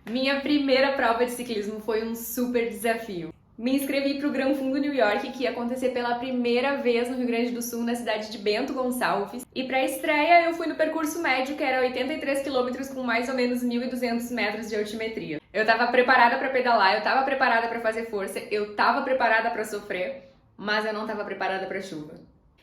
Minha primeira prova de ciclismo foi um super desafio. Me inscrevi para o Gran Fundo New York, que ia acontecer pela primeira vez no Rio Grande do Sul, na cidade de Bento Gonçalves. E para a estreia eu fui no percurso médio, que era 83 quilômetros com mais ou menos 1.200 metros de altimetria. Eu estava preparada para pedalar, eu estava preparada para fazer força, eu estava preparada para sofrer, mas eu não estava preparada para chuva.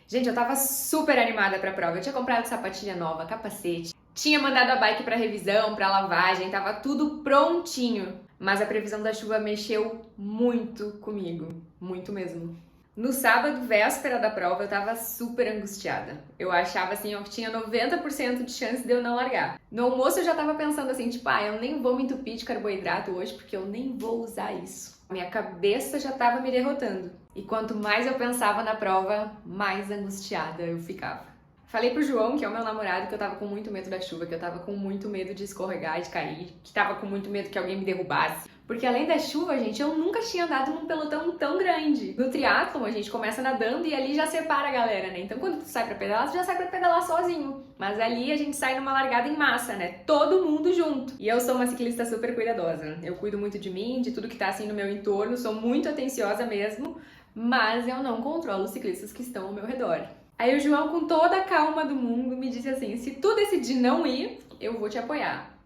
Gente, eu estava super animada para a prova. Eu tinha comprado sapatilha nova, capacete, tinha mandado a bike para revisão, para lavagem, estava tudo prontinho. Mas a previsão da chuva mexeu muito comigo, muito mesmo. No sábado, véspera da prova, eu tava super angustiada. Eu achava assim, eu tinha 90% de chance de eu não largar. No almoço eu já tava pensando assim, tipo, eu nem vou me entupir de carboidrato hoje porque eu nem vou usar isso. Minha cabeça já tava me derrotando. E quanto mais eu pensava na prova, mais angustiada eu ficava. Falei pro João, que é o meu namorado, que eu tava com muito medo da chuva, que eu tava com muito medo de escorregar, de cair, que tava com muito medo que alguém me derrubasse. Porque além da chuva, gente, eu nunca tinha andado num pelotão tão grande. No triatlon, a gente começa nadando e ali já separa a galera, né? Então quando tu sai pra pedalar, tu já sai pra pedalar sozinho. Mas ali a gente sai numa largada em massa, né? Todo mundo junto. E eu sou uma ciclista super cuidadosa. Eu cuido muito de mim, de tudo que tá assim no meu entorno, sou muito atenciosa mesmo, mas eu não controlo os ciclistas que estão ao meu redor. Aí o João, com toda a calma do mundo, me disse assim, se tu decidir não ir, eu vou te apoiar.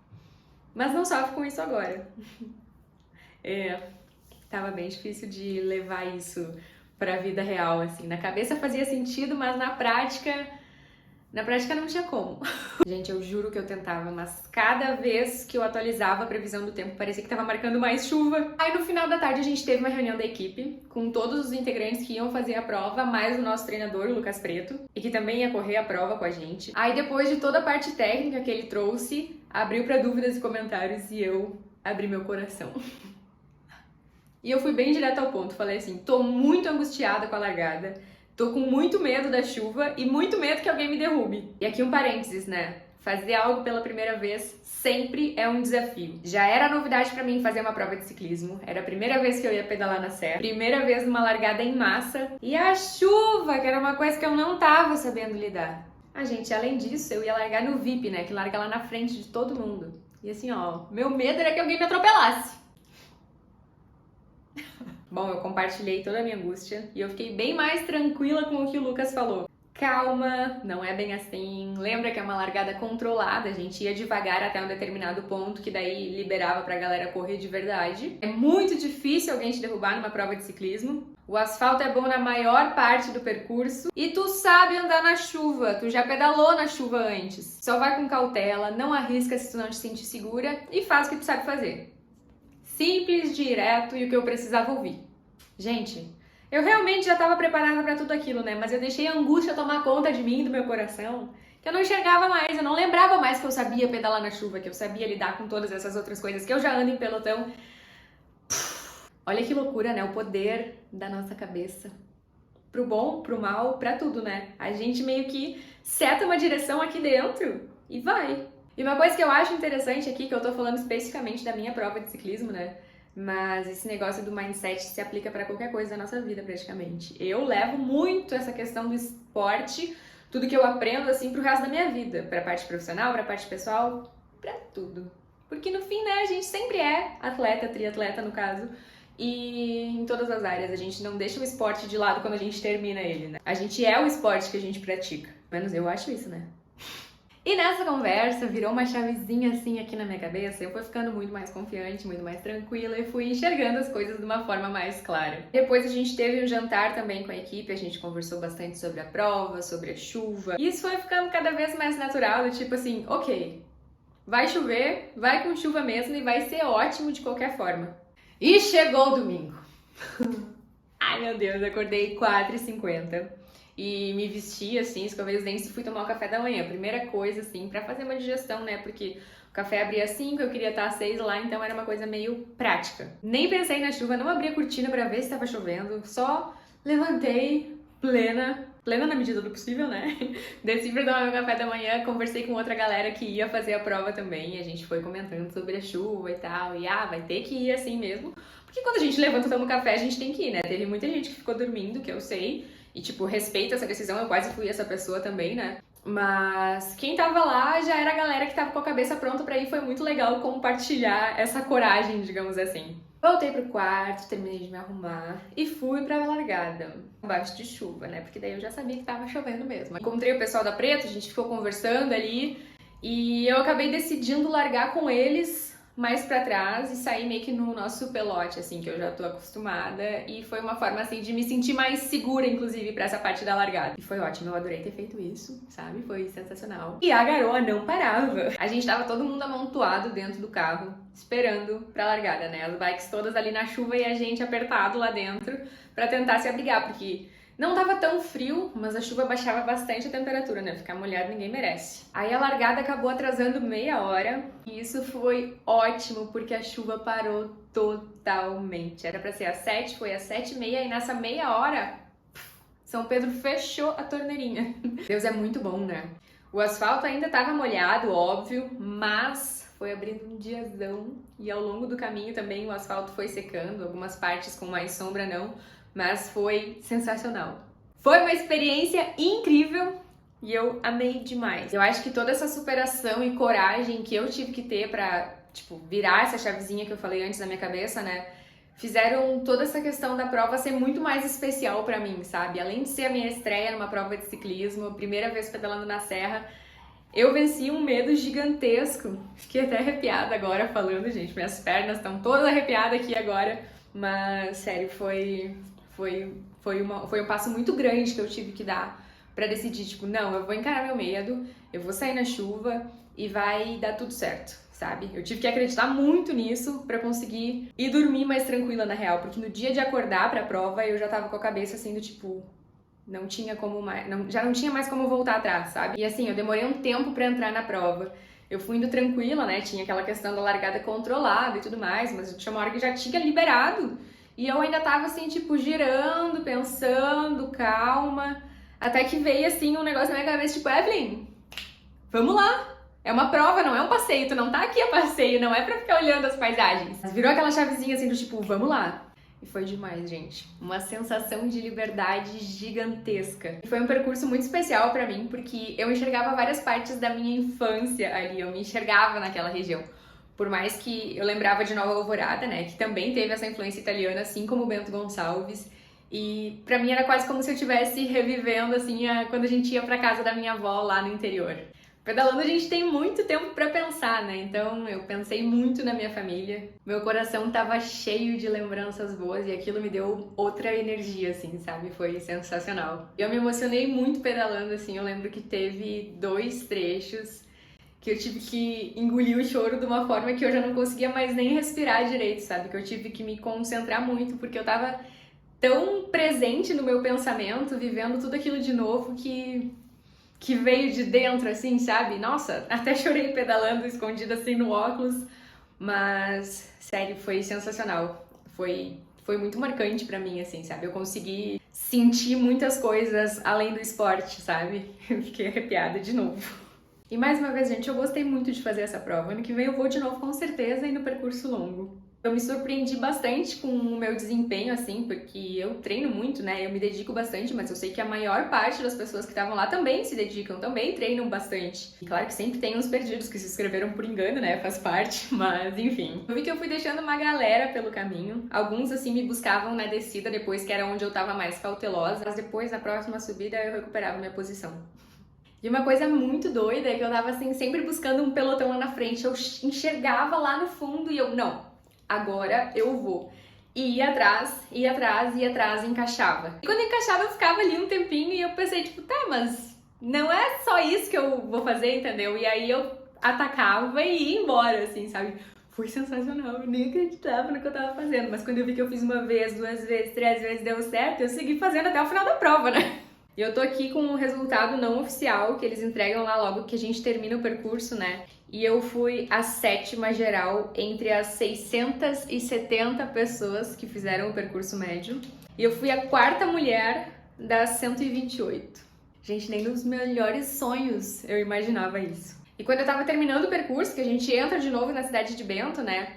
Mas não sofre com isso agora. Tava bem difícil de levar isso pra vida real, assim. Na cabeça fazia sentido, mas na prática não tinha como. Gente, eu juro que eu tentava, mas cada vez que eu atualizava a previsão do tempo, parecia que tava marcando mais chuva. Aí no final da tarde a gente teve uma reunião da equipe, com todos os integrantes que iam fazer a prova, mais o nosso treinador, o Lucas Preto, e que também ia correr a prova com a gente. Aí depois de toda a parte técnica que ele trouxe, abriu pra dúvidas e comentários e eu abri meu coração. E eu fui bem direto ao ponto, falei assim, tô muito angustiada com a largada, tô com muito medo da chuva e muito medo que alguém me derrube. E aqui um parênteses, né? Fazer algo pela primeira vez sempre é um desafio. Já era novidade pra mim fazer uma prova de ciclismo, era a primeira vez que eu ia pedalar na serra, primeira vez numa largada em massa, e a chuva, que era uma coisa que eu não tava sabendo lidar. Gente, além disso, eu ia largar no VIP, né? Que larga lá na frente de todo mundo. E assim, meu medo era que alguém me atropelasse. Bom, eu compartilhei toda a minha angústia e eu fiquei bem mais tranquila com o que o Lucas falou. Calma, não é bem assim. Lembra que é uma largada controlada, a gente ia devagar até um determinado ponto que daí liberava pra galera correr de verdade. É muito difícil alguém te derrubar numa prova de ciclismo. O asfalto é bom na maior parte do percurso e tu sabe andar na chuva, tu já pedalou na chuva antes. Só vai com cautela, não arrisca se tu não te sentir segura e faz o que tu sabe fazer. Simples, direto e o que eu precisava ouvir. Gente, eu realmente já estava preparada para tudo aquilo, né? Mas eu deixei a angústia tomar conta de mim, do meu coração, que eu não enxergava mais, eu não lembrava mais que eu sabia pedalar na chuva, que eu sabia lidar com todas essas outras coisas, que eu já ando em pelotão. Olha que loucura, né? O poder da nossa cabeça. Pro bom, pro mal, pra tudo, né? A gente meio que seta uma direção aqui dentro e vai. E uma coisa que eu acho interessante aqui, que eu tô falando especificamente da minha prova de ciclismo, né? Mas esse negócio do mindset se aplica pra qualquer coisa da nossa vida, praticamente. Eu levo muito essa questão do esporte, tudo que eu aprendo, assim, pro resto da minha vida. Pra parte profissional, pra parte pessoal, pra tudo. Porque no fim, né, a gente sempre é atleta, triatleta no caso, e em todas as áreas. A gente não deixa o esporte de lado quando a gente termina ele, né? A gente é o esporte que a gente pratica. Pelo menos eu acho isso, né? E nessa conversa virou uma chavezinha assim aqui na minha cabeça, eu fui ficando muito mais confiante, muito mais tranquila e fui enxergando as coisas de uma forma mais clara. Depois a gente teve um jantar também com a equipe, a gente conversou bastante sobre a prova, sobre a chuva. E isso foi ficando cada vez mais natural, do tipo assim, ok, vai chover, vai com chuva mesmo e vai ser ótimo de qualquer forma. E chegou o domingo. Ai meu Deus, acordei 4h50. E me vesti assim, escovei os dentes e fui tomar o café da manhã. Primeira coisa, assim, pra fazer uma digestão, né? Porque o café abria às 5, eu queria estar às 6 lá, então era uma coisa meio prática. Nem pensei na chuva, não abri a cortina pra ver se tava chovendo. Só levantei, plena na medida do possível, né? Desci pra tomar meu café da manhã, conversei com outra galera que ia fazer a prova também. E a gente foi comentando sobre a chuva e tal. E vai ter que ir assim mesmo. Porque quando a gente levanta e toma um café, a gente tem que ir, né? Teve muita gente que ficou dormindo, que eu sei. E, tipo, respeito essa decisão, eu quase fui essa pessoa também, né? Mas quem tava lá já era a galera que tava com a cabeça pronta pra ir, foi muito legal compartilhar essa coragem, digamos assim. Voltei pro quarto, terminei de me arrumar e fui pra largada, embaixo de chuva, né? Porque daí eu já sabia que tava chovendo mesmo. Encontrei o pessoal da Preto, a gente ficou conversando ali e eu acabei decidindo largar com eles mais pra trás e sair meio que no nosso pelote, assim, que eu já tô acostumada, e foi uma forma, assim, de me sentir mais segura, inclusive, pra essa parte da largada. E foi ótimo, eu adorei ter feito isso, sabe? Foi sensacional. E a garoa não parava. A gente tava todo mundo amontoado dentro do carro, esperando pra largada, né? As bikes todas ali na chuva e a gente apertado lá dentro pra tentar se abrigar, porque não tava tão frio, mas a chuva baixava bastante a temperatura, né? Ficar molhado ninguém merece. Aí a largada acabou atrasando meia hora e isso foi ótimo porque a chuva parou totalmente. Era pra ser às 7, foi às 7h30 e nessa meia hora São Pedro fechou a torneirinha. Deus é muito bom, né? O asfalto ainda tava molhado, óbvio, mas foi abrindo um diazão e ao longo do caminho também o asfalto foi secando, algumas partes com mais sombra não, mas foi sensacional. Foi uma experiência incrível e eu amei demais. Eu acho que toda essa superação e coragem que eu tive que ter pra, virar essa chavezinha que eu falei antes na minha cabeça, né? Fizeram toda essa questão da prova ser muito mais especial pra mim, sabe? Além de ser a minha estreia numa prova de ciclismo, a primeira vez pedalando na serra, eu venci um medo gigantesco. Fiquei até arrepiada agora falando, gente. Minhas pernas estão todas arrepiadas aqui agora. Mas, sério, foi um passo muito grande que eu tive que dar pra decidir, não, eu vou encarar meu medo, eu vou sair na chuva e vai dar tudo certo, sabe? Eu tive que acreditar muito nisso pra conseguir ir dormir mais tranquila na real, porque no dia de acordar pra prova eu já tava com a cabeça assim do não tinha como mais, já não tinha mais como voltar atrás, sabe? E assim, eu demorei um tempo pra entrar na prova. Eu fui indo tranquila, né? Tinha aquela questão da largada controlada e tudo mais, mas tinha uma hora que já tinha liberado. E eu ainda tava assim, girando, pensando, calma. Até que veio assim um negócio na minha cabeça, Evelyn, vamos lá! É uma prova, não é um passeio, tu não tá aqui a passeio, não é pra ficar olhando as paisagens. Mas virou aquela chavezinha assim do vamos lá! E foi demais, gente. Uma sensação de liberdade gigantesca. E foi um percurso muito especial pra mim, porque eu enxergava várias partes da minha infância ali, eu me enxergava naquela região. Por mais que eu lembrava de Nova Alvorada, né, que também teve essa influência italiana, assim como o Bento Gonçalves. E pra mim era quase como se eu estivesse revivendo, assim, quando a gente ia pra casa da minha avó lá no interior. Pedalando a gente tem muito tempo pra pensar, né? Então eu pensei muito na minha família. Meu coração tava cheio de lembranças boas e aquilo me deu outra energia, assim, sabe? Foi sensacional. Eu me emocionei muito pedalando, assim. Eu lembro que teve 2 trechos que eu tive que engolir o choro de uma forma que eu já não conseguia mais nem respirar direito, sabe? Que eu tive que me concentrar muito porque eu tava tão presente no meu pensamento, vivendo tudo aquilo de novo que veio de dentro, assim, sabe? Nossa, até chorei pedalando, escondida assim no óculos, mas, sério, foi sensacional. Foi muito marcante pra mim, assim, sabe? Eu consegui sentir muitas coisas além do esporte, sabe? Eu fiquei arrepiada de novo. E mais uma vez, gente, eu gostei muito de fazer essa prova. Ano que vem eu vou de novo com certeza e no percurso longo. Eu me surpreendi bastante com o meu desempenho, assim, porque eu treino muito, né? Eu me dedico bastante, mas eu sei que a maior parte das pessoas que estavam lá também se dedicam, também treinam bastante. E claro que sempre tem uns perdidos que se inscreveram por engano, né? Faz parte, mas enfim. Eu vi que eu fui deixando uma galera pelo caminho. Alguns, assim, me buscavam na descida depois, que era onde eu tava mais cautelosa. Mas depois, na próxima subida, eu recuperava minha posição. E uma coisa muito doida é que eu tava, assim, sempre buscando um pelotão lá na frente. Eu enxergava lá no fundo e eu, não, agora eu vou. E ia atrás, e encaixava. E quando encaixava, eu ficava ali um tempinho e eu pensei, tá, mas não é só isso que eu vou fazer, entendeu? E aí eu atacava e ia embora, assim, sabe? Foi sensacional, eu nem acreditava no que eu tava fazendo. Mas quando eu vi que eu fiz 1 vez, 2 vezes, 3 vezes, deu certo, eu segui fazendo até o final da prova, né? E eu tô aqui com o resultado não oficial, que eles entregam lá logo que a gente termina o percurso, né? E eu fui a 7ª geral entre as 670 pessoas que fizeram o percurso médio. E eu fui a 4ª mulher das 128. Gente, nem nos melhores sonhos eu imaginava isso. E quando eu tava terminando o percurso, que a gente entra de novo na cidade de Bento, né?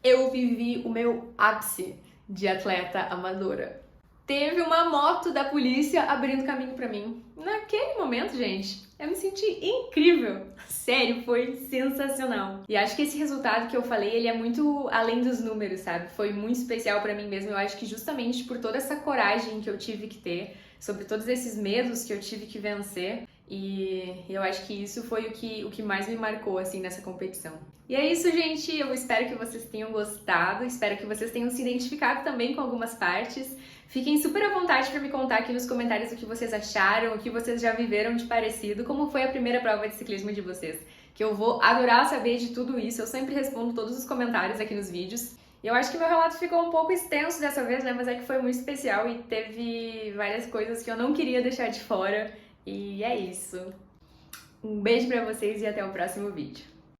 Eu vivi o meu ápice de atleta amadora. Teve uma moto da polícia abrindo caminho pra mim. Naquele momento, gente, Eu me senti incrível! Sério, foi sensacional! E acho que esse resultado que eu falei, ele é muito além dos números, sabe? Foi muito especial pra mim mesmo. Eu acho que justamente por toda essa coragem que eu tive que ter, sobre todos esses medos que eu tive que vencer, e eu acho que isso foi o que mais me marcou, assim, nessa competição. E é isso, gente! Eu espero que vocês tenham gostado, espero que vocês tenham se identificado também com algumas partes. Fiquem super à vontade para me contar aqui nos comentários o que vocês acharam, o que vocês já viveram de parecido, como foi a primeira prova de ciclismo de vocês. Que eu vou adorar saber de tudo isso, eu sempre respondo todos os comentários aqui nos vídeos. E eu acho que meu relato ficou um pouco extenso dessa vez, né? Mas é que foi muito especial e teve várias coisas que eu não queria deixar de fora. E é isso. Um beijo pra vocês e até o próximo vídeo.